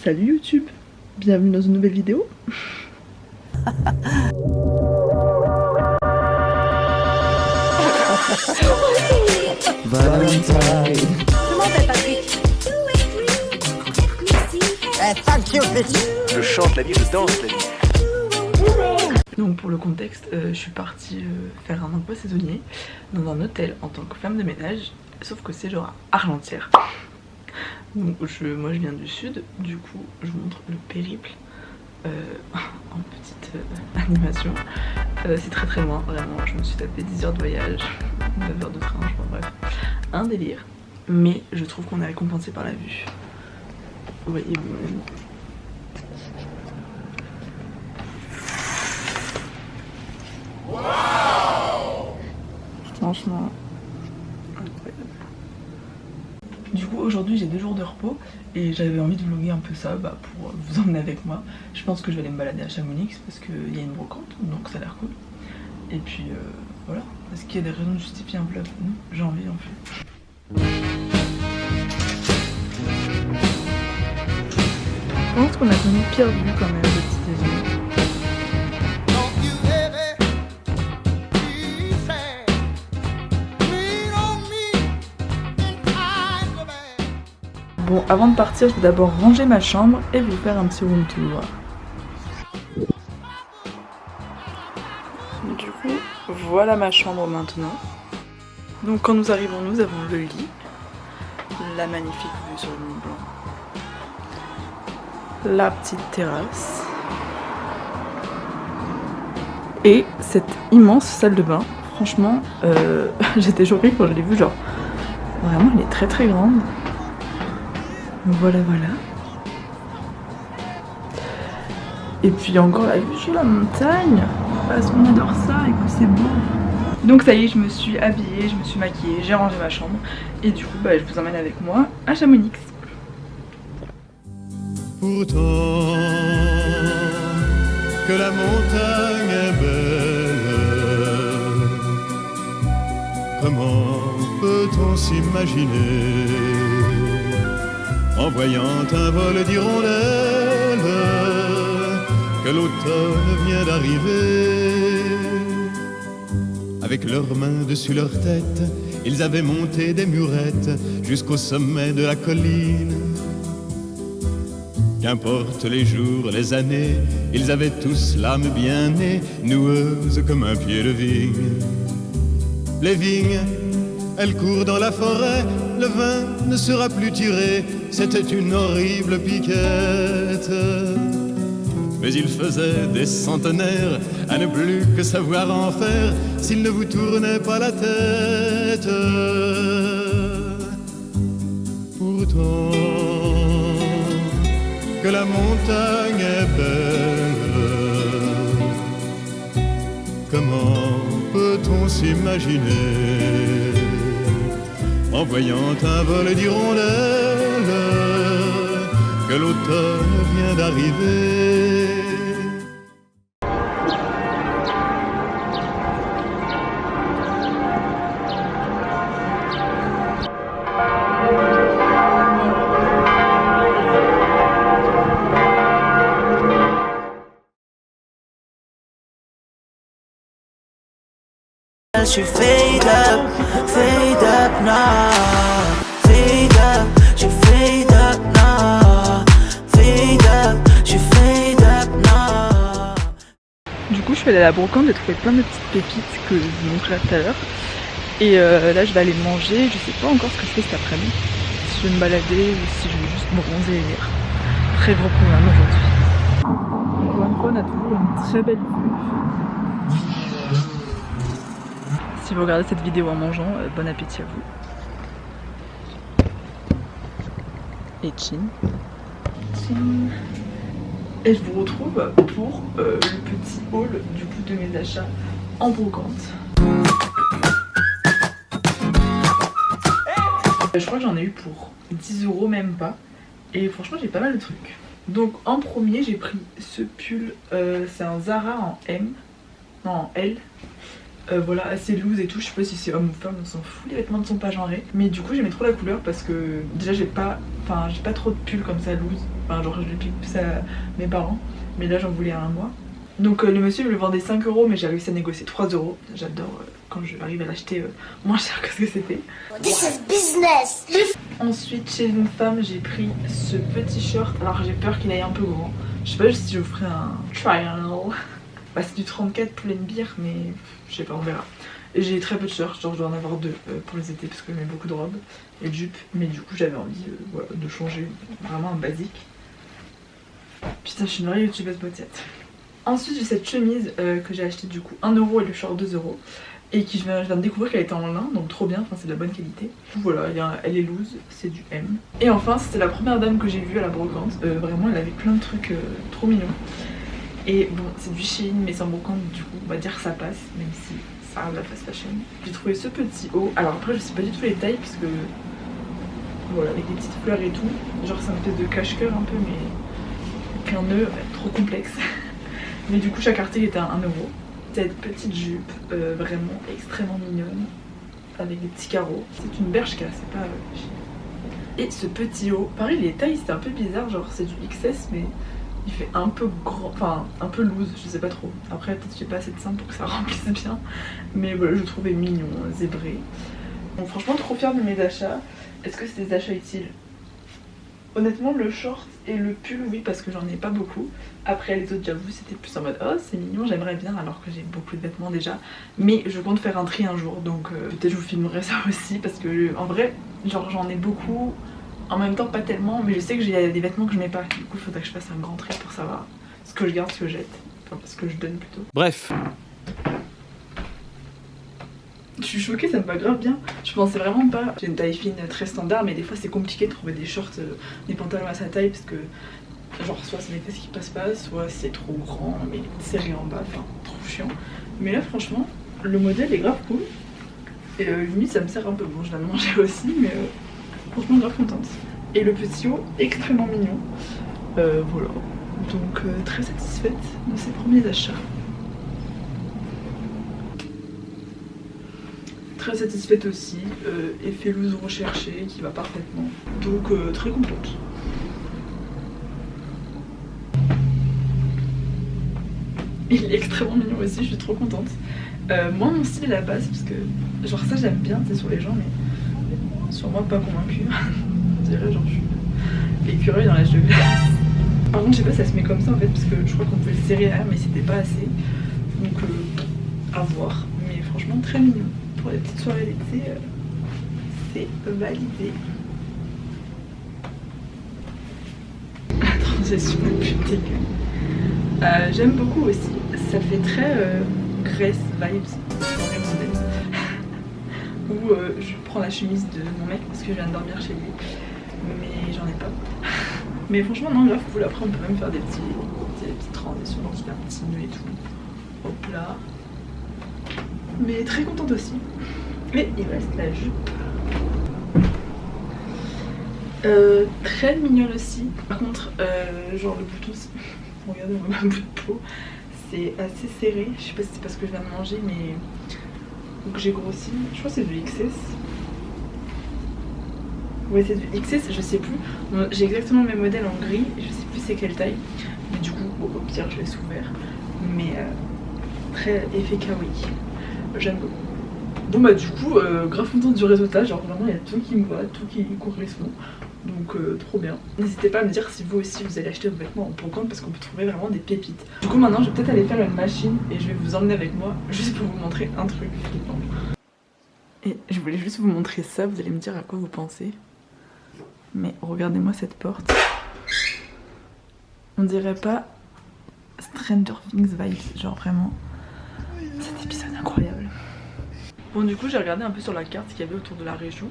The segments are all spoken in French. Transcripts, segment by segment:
Salut YouTube, bienvenue dans une nouvelle vidéo. Valentine. Comment t'es Patrick? Je chante la vie, je danse la vie. Donc pour le contexte, je suis partie faire un emploi saisonnier dans un hôtel en tant que femme de ménage, sauf que c'est genre à Argentière. Donc moi je viens du sud, du coup je vous montre le périple en petite animation. C'est très très loin, vraiment, je me suis tapé 10 heures de voyage, 9 heures de train, je crois, bref, un délire. Mais je trouve qu'on est récompensé par la vue. Vous voyez vous-même. Franchement incroyable. Du coup aujourd'hui j'ai 2 jours de repos et j'avais envie de vlogger un peu ça pour vous emmener avec moi. Je pense que je vais aller me balader à Chamonix parce qu'il y a une brocante, donc ça a l'air cool. Et puis voilà, est-ce qu'il y a des raisons de justifier un vlog? Non, j'ai envie en fait. Je pense qu'on a connu pire vue quand même de petit déjeuner. Bon, avant de partir, je vais d'abord ranger ma chambre et vous faire un petit room tour. Du coup, voilà ma chambre maintenant. Donc quand nous arrivons, nous avons le lit, la magnifique vue sur le Mont Blanc, la petite terrasse et cette immense salle de bain. Franchement, j'étais choquée quand je l'ai vue, genre vraiment elle est très très grande. Voilà. Et puis encore la vue sur la montagne. Parce qu'on adore ça et que c'est beau. Donc ça y est, je me suis habillée, je me suis maquillée, j'ai rangé ma chambre. Et du coup, je vous emmène avec moi à Chamonix. Pourtant que la montagne est belle, comment peut-on s'imaginer en voyant un vol d'hirondelles que l'automne vient d'arriver. Avec leurs mains dessus leur tête, ils avaient monté des murettes jusqu'au sommet de la colline. Qu'importe les jours, les années, ils avaient tous l'âme bien née, noueuse comme un pied de vigne. Les vignes, elles courent dans la forêt, le vin ne sera plus tiré, c'était une horrible piquette. Mais il faisait des centenaires à ne plus que savoir en faire s'il ne vous tournait pas la tête. Pourtant que la montagne est belle, comment peut-on s'imaginer en voyant un vol d'hirondelles que l'automne vient d'arriver. Je suis fade up now, fade up, je suis fade up now, fade up, je suis fade up now. Du coup, je suis allée à la brocante, j'ai trouvé plein de petites pépites que je vous montrerai tout à l'heure. Et là, je vais aller manger, je sais pas encore ce que je fais cet après-midi. Si je vais me balader ou si je vais juste me bronzer et lire. Très gros programme aujourd'hui. Encore une fois, on a toujours une très belle vue. Si vous regardez cette vidéo en mangeant, bon appétit à vous. Et chin. Chin. Et je vous retrouve pour le petit haul du coup de mes achats en brocante. Je crois que j'en ai eu pour 10 € même pas. Et franchement j'ai pas mal de trucs. Donc en premier j'ai pris ce pull, c'est un Zara en M, non en L. Voilà, assez loose et tout, je sais pas si c'est homme ou femme, on s'en fout, les vêtements ne sont pas genrés. Mais du coup j'aimais trop la couleur parce que déjà j'ai pas Enfin j'ai pas trop de pulls comme ça loose. Enfin genre je les pique plus à mes parents. Mais là j'en voulais un moi. Donc le monsieur me le vendait 5 €, mais j'ai réussi à négocier 3 €. J'adore quand j'arrive à l'acheter moins cher que ce que c'était. This is business. Ensuite chez une femme j'ai pris ce petit short. Alors j'ai peur qu'il aille un peu grand. Je sais pas si je vous ferai un trial. Bah c'est du 34 pleine bière, mais je sais pas, on verra. Et j'ai très peu de shirts, genre je dois en avoir 2 pour les étés parce que je mets beaucoup de robes et de jupes. Mais du coup j'avais envie voilà, de changer vraiment un basique. Putain je suis une vraie youtubeuse boîtiette. Ensuite j'ai cette chemise que j'ai acheté du coup 1 € et le short 2 € et qui je viens de découvrir qu'elle était en lin, donc trop bien, enfin c'est de la bonne qualité. Voilà, elle est loose, c'est du M. Et enfin c'était la première dame que j'ai vue à la brocante, vraiment elle avait plein de trucs trop mignons. Et bon c'est du Shein mais sans brocante, du coup on va dire que ça passe, même si ça reste la fast fashion. J'ai trouvé ce petit haut, alors après je sais pas du tout les tailles puisque voilà avec des petites fleurs et tout, genre c'est un espèce de cache-cœur un peu mais avec un nœud trop complexe. Mais du coup chaque article était à 1 €. Cette petite jupe vraiment extrêmement mignonne avec des petits carreaux. C'est une bershka, c'est pas et ce petit haut, pareil les tailles c'était un peu bizarre, genre c'est du XS mais il fait un peu grand, enfin un peu loose, je sais pas trop. Après peut-être que j'ai pas assez de seins pour que ça remplisse bien. Mais voilà, je le trouvais mignon, zébré. Bon, franchement trop fière de mes achats. Est-ce que c'est des achats utiles? Honnêtement le short et le pull oui parce que j'en ai pas beaucoup. Après les autres j'avoue c'était plus en mode oh c'est mignon, j'aimerais bien alors que j'ai beaucoup de vêtements déjà. Mais je compte faire un tri un jour donc peut-être je vous filmerai ça aussi parce que en vrai genre j'en ai beaucoup. En même temps pas tellement mais je sais que j'ai des vêtements que je mets pas. Du coup il faudrait que je fasse un grand tri pour savoir ce que je garde, ce que je jette. Enfin ce que je donne plutôt. Bref. Je suis choquée, ça me va grave bien. Je pensais vraiment pas. J'ai une taille fine très standard mais des fois c'est compliqué de trouver des shorts, des pantalons à sa taille parce que genre soit c'est mes fesses qui passent pas, soit c'est trop grand mais serré en bas, enfin trop chiant. Mais là franchement le modèle est grave cool et limite ça me sert un peu. Bon je vais le manger aussi mais franchement grave contente. Et le petit haut extrêmement mignon. Voilà. Donc très satisfaite de ces premiers achats. Très satisfaite aussi, effet loose recherché qui va parfaitement. Donc très contente. Il est extrêmement mignon aussi, je suis trop contente. Moi mon style à la base, parce que genre ça j'aime bien, c'est sur les gens mais sur moi pas convaincue. Je dirais genre je suis l'écureuil dans l'âge de glace. Par contre je sais pas, ça se met comme ça en fait parce que je crois qu'on pouvait le serrer derrière mais c'était pas assez. Donc à voir, mais franchement très mignon. Pour les petites soirées d'été, c'est validé. La transition est plus dégueu. J'aime beaucoup aussi, ça fait très Grace vibes, où je prends la chemise de mon mec parce que je viens de dormir chez lui, mais j'en ai pas. Mais franchement non, grave cool, après on peut même faire des petites transitions, donc il y a un petit nœud et tout. Hop là. Mais très contente aussi. Et il reste la jupe. Très mignonne aussi. Par contre, genre le bouton, regardez mon bout de peau, c'est assez serré. Je sais pas si c'est parce que je viens de manger, mais donc j'ai grossi. Je crois que c'est du XS. Ouais, c'est du XS, je sais plus. J'ai exactement le même modèle en gris, je sais plus c'est quelle taille. Mais du coup, bon, au pire, je laisse ouvert. Mais très effet kawaii. J'aime beaucoup. Bon bah du coup grave contente du résultat, genre vraiment il y a tout qui me va, tout qui correspond. Donc trop bien. N'hésitez pas à me dire si vous aussi vous allez acheter vos vêtements en brocante parce qu'on peut trouver vraiment des pépites. Du coup maintenant je vais peut-être aller faire une machine et je vais vous emmener avec moi juste pour vous montrer un truc flippant. Et je voulais juste vous montrer ça, vous allez me dire à quoi vous pensez. Mais regardez-moi cette porte. On dirait pas Stranger Things vibes, genre vraiment cet épisode incroyable. Bon du coup j'ai regardé un peu sur la carte qu'il y avait autour de la région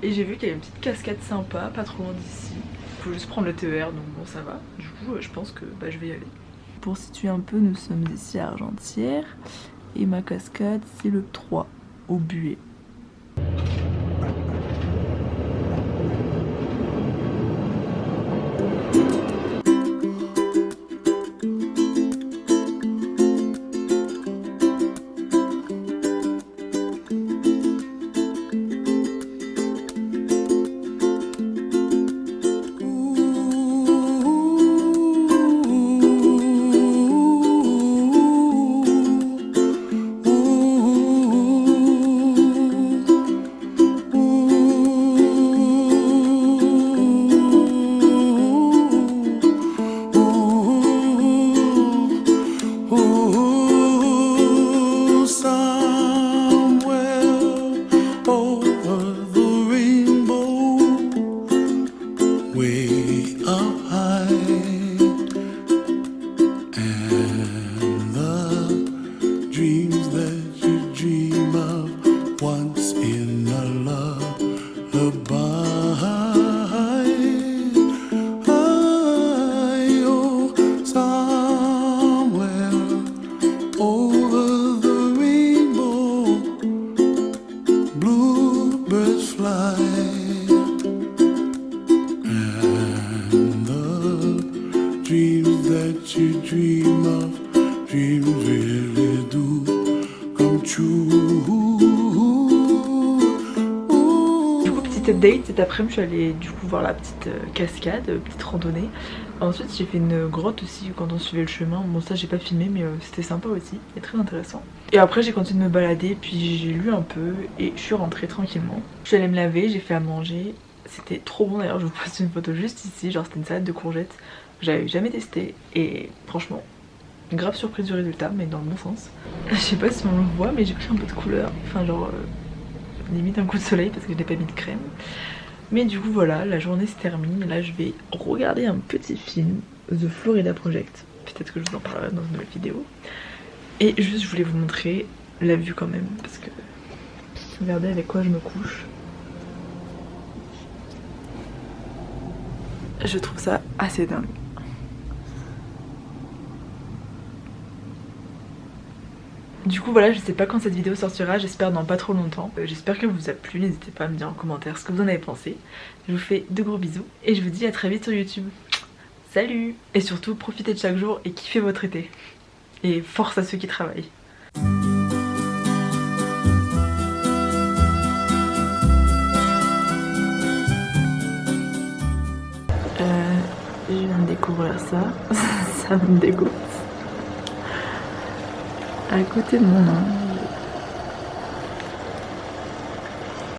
et j'ai vu qu'il y avait une petite cascade sympa, pas trop loin d'ici. Faut juste prendre le TER donc bon ça va. Du coup je pense que bah, je vais y aller. Pour situer un peu, nous sommes ici à Argentière et ma cascade c'est le 3 au Buet. way up high, and the dreams that you dream of once in a lullaby. Oh, somewhere over the rainbow, bluebirds fly. Dreams that you dream of, dreams really do come true. Du coup, petite update, cet après-midi je suis allée du coup voir la petite cascade, petite randonnée. Ensuite j'ai fait une grotte aussi quand on suivait le chemin. Bon ça j'ai pas filmé mais c'était sympa aussi et très intéressant. Et après j'ai continué de me balader puis j'ai lu un peu et je suis rentrée tranquillement. Je suis allée me laver, j'ai fait à manger. C'était trop bon d'ailleurs, je vous poste une photo juste ici, genre c'était une salade de courgettes. J'avais jamais testé et franchement grave surprise du résultat mais dans le bon sens. Je sais pas si on le voit mais j'ai pris un peu de couleur, enfin genre limite un coup de soleil parce que je n'ai pas mis de crème. Mais du coup voilà, la journée se termine et là je vais regarder un petit film, The Florida Project. Peut-être que je vous en parlerai dans une nouvelle vidéo. Et juste je voulais vous montrer la vue quand même parce que regardez avec quoi je me couche. Je trouve ça assez dingue. Du coup voilà, je sais pas quand cette vidéo sortira, j'espère dans pas trop longtemps. J'espère qu'elle vous a plu, n'hésitez pas à me dire en commentaire ce que vous en avez pensé. Je vous fais de gros bisous et je vous dis à très vite sur YouTube. Salut! Et surtout profitez de chaque jour et kiffez votre été. Et force à ceux qui travaillent. Je viens de découvrir ça, ça me dégoûte. À côté de mon nom.